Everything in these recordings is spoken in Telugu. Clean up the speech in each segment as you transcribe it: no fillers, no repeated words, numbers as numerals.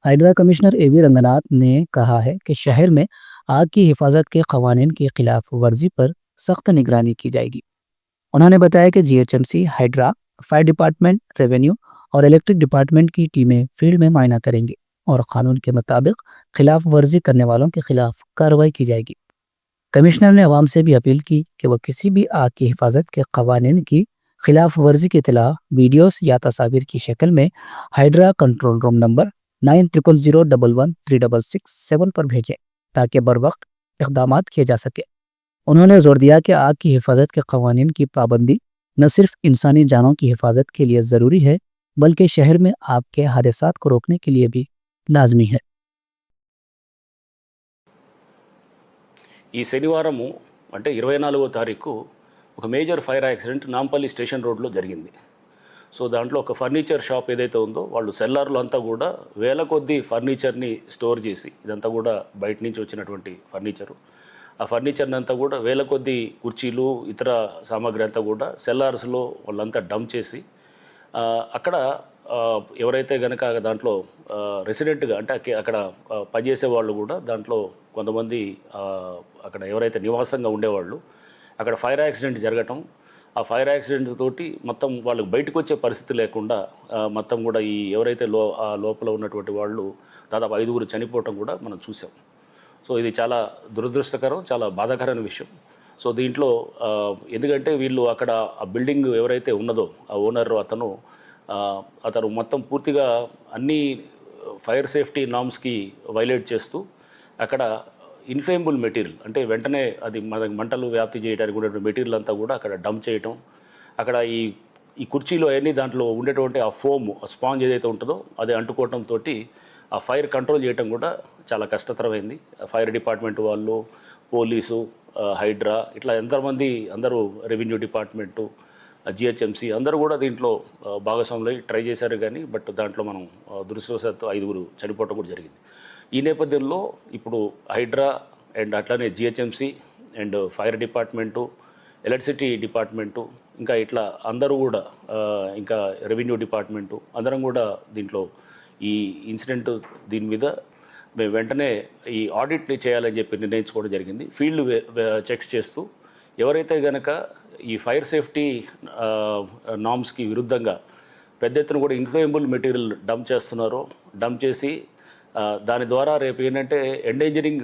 हाइड्रा कमिश्नर एवी रंगनाथ ने कहा है कि शहर में आग की हिफाजत के कवानीन की खिलाफ वर्जी पर सख्त निगरानी की जाएगी। उन्होंने बताया कि GHMC, hydra, fire department, revenue और इलेक्ट्रिक डिपार्टमेंट की टीमें फील्ड में मायना करेंगी और कानून के मुताबिक खिलाफ वर्जी करने वालों के खिलाफ कार्रवाई की जाएगी। कमिश्नर ने अवाम से भी अपील की कि वह किसी भी आग की हिफाजत के कवानीन की खिलाफ वर्जी की इतला वीडियोस या तस्वीर की शक्ल में हाइड्रा कंट्रोल रूम नंबर 9000111667 पर भेजें ताकि बर वक्त इकदाम किए जा सके। उन्होंने जोर दिया कि आग की हिफाजत के कवानीन की पाबंदी न सिर्फ इंसानी जानों की हिफाजत के लिए ज़रूरी है बल्कि शहर में आग के हादसात को रोकने के लिए भी लाजमी है। ఈ శనివారము అంటే 24వ తారీఖు ఒక major fire accident Nampally station రోడ్లో జరిగింది. సో దాంట్లో ఒక ఫర్నిచర్ షాప్ ఏదైతే ఉందో వాళ్ళు సెల్లార్లు అంతా కూడా వేల కొద్దీ ఫర్నిచర్ని స్టోర్ చేసి, ఇదంతా కూడా బయట నుంచి వచ్చినటువంటి ఫర్నిచరు, ఆ ఫర్నిచర్ని అంతా కూడా వేల కొద్దీ కుర్చీలు ఇతర సామాగ్రి అంతా కూడా సెల్లార్స్లో వాళ్ళంతా డంప్ చేసి అక్కడ ఎవరైతే కనుక దాంట్లో రెసిడెంట్గా అంటే అక్కడ పనిచేసే వాళ్ళు కూడా దాంట్లో కొంతమంది అక్కడ ఎవరైతే నివాసంగా ఉండేవాళ్ళు అక్కడ ఫైర్ యాక్సిడెంట్ జరగటం, ఆ ఫైర్ యాక్సిడెంట్ తోటి మొత్తం వాళ్ళకి బయటకు వచ్చే పరిస్థితి లేకుండా మొత్తం కూడా ఈ ఎవరైతే లోపల ఉన్నటువంటి వాళ్ళు దాదాపు 5గురు చనిపోవటం కూడా మనం చూసాం. సో ఇది చాలా దురదృష్టకరం, చాలా బాధాకరమైన విషయం. సో దీంట్లో ఎందుకంటే వీళ్ళు అక్కడ ఆ బిల్డింగ్ ఎవరైతే ఉన్నదో ఆ ఓనర్ అతను మొత్తం పూర్తిగా అన్ని ఫైర్ సేఫ్టీ నామ్స్కి వైలేట్ చేస్తూ అక్కడ ఇన్ఫ్లేమబుల్ మెటీరియల్ అంటే వెంటనే అది మంటలు వ్యాప్తి చేయడానికి ఉండేటువంటి మెటీరియల్ అంతా కూడా అక్కడ డంప్ చేయటం, అక్కడ ఈ కుర్చీలో అవన్నీ దాంట్లో ఉండేటువంటి ఆ ఫోమ్ స్పాంజ్ ఏదైతే ఉంటుందో అది అంటుకోవటంతో ఆ ఫైర్ కంట్రోల్ చేయటం కూడా చాలా కష్టతరమైంది. ఫైర్ డిపార్ట్మెంట్ వాళ్ళు, పోలీసు, హైడ్రా ఇట్లా ఎంతమంది అందరూ, రెవెన్యూ డిపార్ట్మెంటు, జిహెచ్ఎంసీ అందరూ కూడా దీంట్లో భాగస్వాములై ట్రై చేశారు కానీ బట్ దాంట్లో మనం దురదృష్టవశాత్తు 5గురు చనిపోవటం కూడా జరిగింది. ఈ నేపథ్యంలో ఇప్పుడు హైడ్రా అండ్ అట్లానే GHMC and fire department, electricity department, ఇంకా ఇట్లా అందరూ కూడా ఇంకా రెవెన్యూ డిపార్ట్మెంటు అందరం కూడా దీంట్లో ఈ ఇన్సిడెంట్ దీని మీద మేము వెంటనే ఈ ఆడిట్ని చేయాలని చెప్పి నిర్ణయించుకోవడం జరిగింది. ఫీల్డ్ చెక్స్ చేస్తూ ఎవరైతే కనుక ఈ ఫైర్ సేఫ్టీ నామ్స్కి విరుద్ధంగా పెద్ద ఎత్తున కూడా ఇన్ఫ్లేమబుల్ మెటీరియల్ డంప్ చేస్తున్నారో, డంప్ చేసి దాని ద్వారా రేపు ఏంటంటే ఎండేంజరింగ్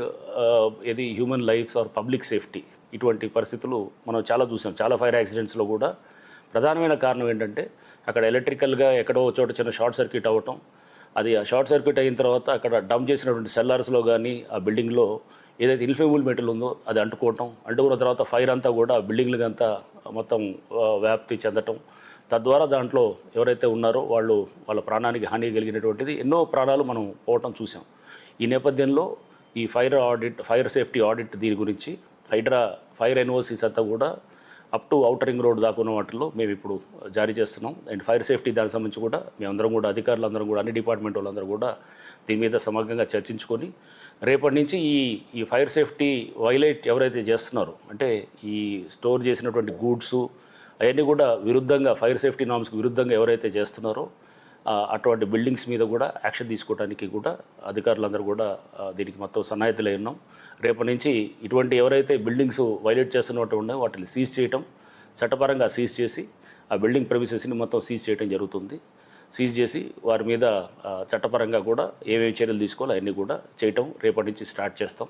ఇది human lives or public safety, ఇటువంటి పరిస్థితులు మనం చాలా చూసాం. చాలా ఫైర్ యాక్సిడెంట్స్లో కూడా ప్రధానమైన కారణం ఏంటంటే అక్కడ ఎలక్ట్రికల్గా ఎక్కడో చోట చిన్న షార్ట్ సర్క్యూట్ అవ్వటం, అది ఆ షార్ట్ సర్క్యూట్ అయిన తర్వాత అక్కడ డంప్ చేసినటువంటి సెల్లార్స్లో కానీ ఆ బిల్డింగ్లో ఏదైతే ఇన్ఫ్లేమబుల్ మెటీరియల్ ఉందో అది అంటుకున్న తర్వాత ఫైర్ అంతా కూడా బిల్డింగ్లకి అంతా మొత్తం వ్యాప్తి చెందటం, తద్వారా దాంట్లో ఎవరైతే ఉన్నారో వాళ్ళ ప్రాణానికి హాని కలిగినటువంటిది ఎన్నో ప్రాణాలు మనం పోవటం చూసాం. ఈ నేపథ్యంలో ఈ ఫైర్ సేఫ్టీ ఆడిట్ దీని గురించి హైడ్రా ఫైర్ ఎన్ఓసీస్ అంతా కూడా up to outer ring road దాకా ఉన్న వాటిల్లో మేము ఇప్పుడు జారీ చేస్తున్నాం. అండ్ ఫైర్ సేఫ్టీ దానికి సంబంధించి కూడా మేమందరం కూడా అధికారులందరం కూడా అన్ని డిపార్ట్మెంట్ వాళ్ళందరూ కూడా దీని మీద సమగ్రంగా చర్చించుకొని రేపటి నుంచి ఈ ఫైర్ సేఫ్టీ వైలేట్ ఎవరైతే చేస్తున్నారో అంటే ఈ స్టోర్ చేసినటువంటి గూడ్సు అవన్నీ కూడా విరుద్ధంగా ఫైర్ సేఫ్టీ నామ్స్కి విరుద్ధంగా ఎవరైతే చేస్తున్నారో అటువంటి బిల్డింగ్స్ మీద కూడా యాక్షన్ తీసుకోవడానికి కూడా అధికారులందరూ కూడా దీనికి మొత్తం సన్నాహితులై ఉన్నాం. రేపటి నుంచి ఇటువంటి ఎవరైతే బిల్డింగ్స్ వైలేట్ చేస్తున్నట్టు ఉన్నాయో వాటిని సీజ్ చేయటం, చట్టపరంగా సీజ్ చేసి ఆ బిల్డింగ్ ప్రెమిసెస్ని మొత్తం సీజ్ చేయడం జరుగుతుంది. సీజ్ చేసి వారి మీద చట్టపరంగా కూడా ఏమేమి చర్యలు తీసుకోవాలో అవన్నీ కూడా చేయటం రేపటి నుంచి స్టార్ట్ చేస్తాం.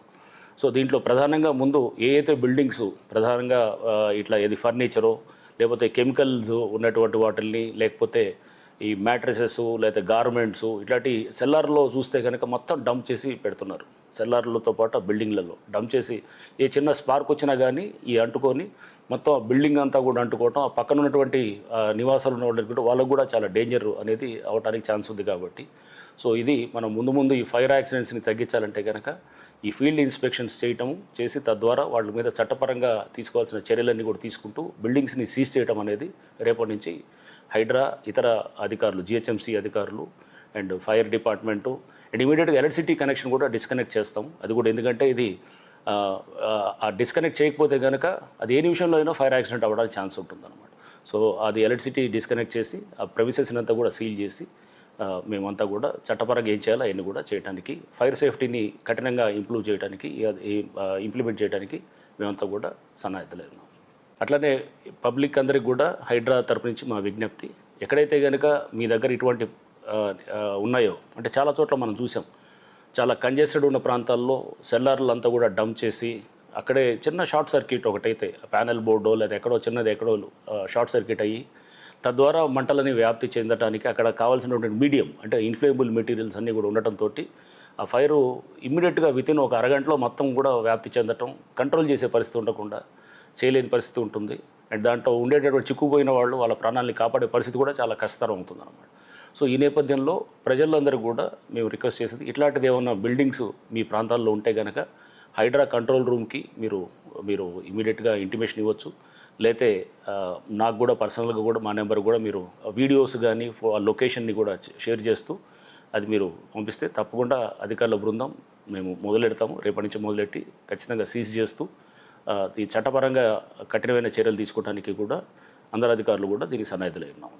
సో దీంట్లో ప్రధానంగా ముందు ఏదైతే బిల్డింగ్స్ ప్రధానంగా ఇట్లా ఏది ఫర్నిచరో లేకపోతే కెమికల్స్ ఉన్నటువంటి వాటిల్ని లేకపోతే ఈ మ్యాట్రసెస్ లేకపోతే గార్మెంట్స్ ఇట్లాంటి సెల్లార్లో చూస్తే కనుక మొత్తం డంప్ చేసి పెడుతున్నారు. సెల్లార్లతో పాటు ఆ బిల్డింగ్లలో డంప్ చేసి ఏ చిన్న స్పార్క్ వచ్చినా కానీ ఈ అంటుకొని మొత్తం బిల్డింగ్ అంతా కూడా అంటుకోవటం, ఆ పక్కన ఉన్నటువంటి నివాసాలు ఉన్న వాళ్ళకు కూడా చాలా డేంజర్ అనేది అవడానికి ఛాన్స్ ఉంది. కాబట్టి సో ఇది మనం ముందు ఈ ఫైర్ యాక్సిడెంట్స్ని తగ్గించాలంటే కనుక ఈ ఫీల్డ్ ఇన్స్పెక్షన్స్ చేసి తద్వారా వాళ్ళ మీద చట్టపరంగా తీసుకోవాల్సిన చర్యలన్నీ కూడా తీసుకుంటూ బిల్డింగ్స్ని సీజ్ చేయడం అనేది రేపటి నుంచి హైడ్రా ఇతర అధికారులు, జిహెచ్ఎంసీ అధికారులు అండ్ ఫైర్ డిపార్ట్మెంటు అండ్ ఇమీడియట్గా ఎలక్ట్రిసిటీ కనెక్షన్ కూడా డిస్కనెక్ట్ చేస్తాం. అది కూడా ఎందుకంటే ఇది ఆ డిస్కనెక్ట్ చేయకపోతే కనుక అది ఏ నిమిషంలో అయినా ఫైర్ యాక్సిడెంట్ అవ్వడానికి ఛాన్స్ ఉంటుందన్నమాట. సో అది ఎలక్ట్రిసిటీ డిస్కనెక్ట్ చేసి ఆ ప్రెమిసెస్ని అంతా కూడా సీల్ చేసి మేమంతా కూడా చట్టపరంగా ఏం చేయాలో అవన్నీ కూడా చేయడానికి, ఫైర్ సేఫ్టీని కఠినంగా ఇంప్లిమెంట్ చేయడానికి మేమంతా కూడా సన్నాహితులై ఉన్నాం. అట్లనే పబ్లిక్ అందరికి కూడా హైడ్రా తరపు నుంచి మా విజ్ఞప్తి, ఎక్కడైతే కనుక మీ దగ్గర ఇటువంటి ఉన్నాయో, అంటే చాలా చోట్ల మనం చూసాం, చాలా కంజెస్టెడ్ ఉన్న ప్రాంతాల్లో సెల్లార్లు అంతా కూడా డంప్ చేసి అక్కడే చిన్న షార్ట్ సర్క్యూట్ ఒకటైతే ప్యానెల్ బోర్డో లేదా ఎక్కడో చిన్నది ఎక్కడో షార్ట్ సర్క్యూట్ అయ్యి తద్వారా మంటలని వ్యాప్తి చెందడానికి అక్కడ కావాల్సినటువంటి మీడియం అంటే ఇన్ఫ్లేమబుల్ మెటీరియల్స్ అన్నీ కూడా ఉండటంతో ఆ ఫైరు ఇమ్మీడియట్గా వితిన్ ఒక అరగంటలో మొత్తం కూడా వ్యాప్తి చెందటం, కంట్రోల్ చేసే పరిస్థితి ఉండకుండా చేయలేని పరిస్థితి ఉంటుంది. అండ్ దాంట్లో ఉండేటటువంటి చిక్కుపోయిన వాళ్ళు వాళ్ళ ప్రాణాలని కాపాడే పరిస్థితి కూడా చాలా కష్టతరం అవుతుంది అన్నమాట. సో ఈ నేపథ్యంలో ప్రజలందరూ కూడా మేము రిక్వెస్ట్ చేసేది, ఇట్లాంటిది ఏమన్నా బిల్డింగ్స్ మీ ప్రాంతాల్లో ఉంటే కనుక హైడ్రా కంట్రోల్ రూమ్కి మీరు ఇమీడియట్గా ఇంటిమేషన్ ఇవ్వచ్చు. లేతే నాకు కూడా పర్సనల్గా కూడా మా నెంబర్ కూడా మీరు వీడియోస్ కానీ లొకేషన్ని కూడా షేర్ చేస్తూ అది మీరు పంపిస్తే తప్పకుండా అధికారుల బృందం మేము మొదలెడతాము. రేపటి నుంచి మొదలెట్టి ఖచ్చితంగా సీజ్ చేస్తూ ఈ చట్టపరంగా కఠినమైన చర్యలు తీసుకోవడానికి కూడా అందరు అధికారులు కూడా దీనికి సన్నాహితులై ఉన్నాము.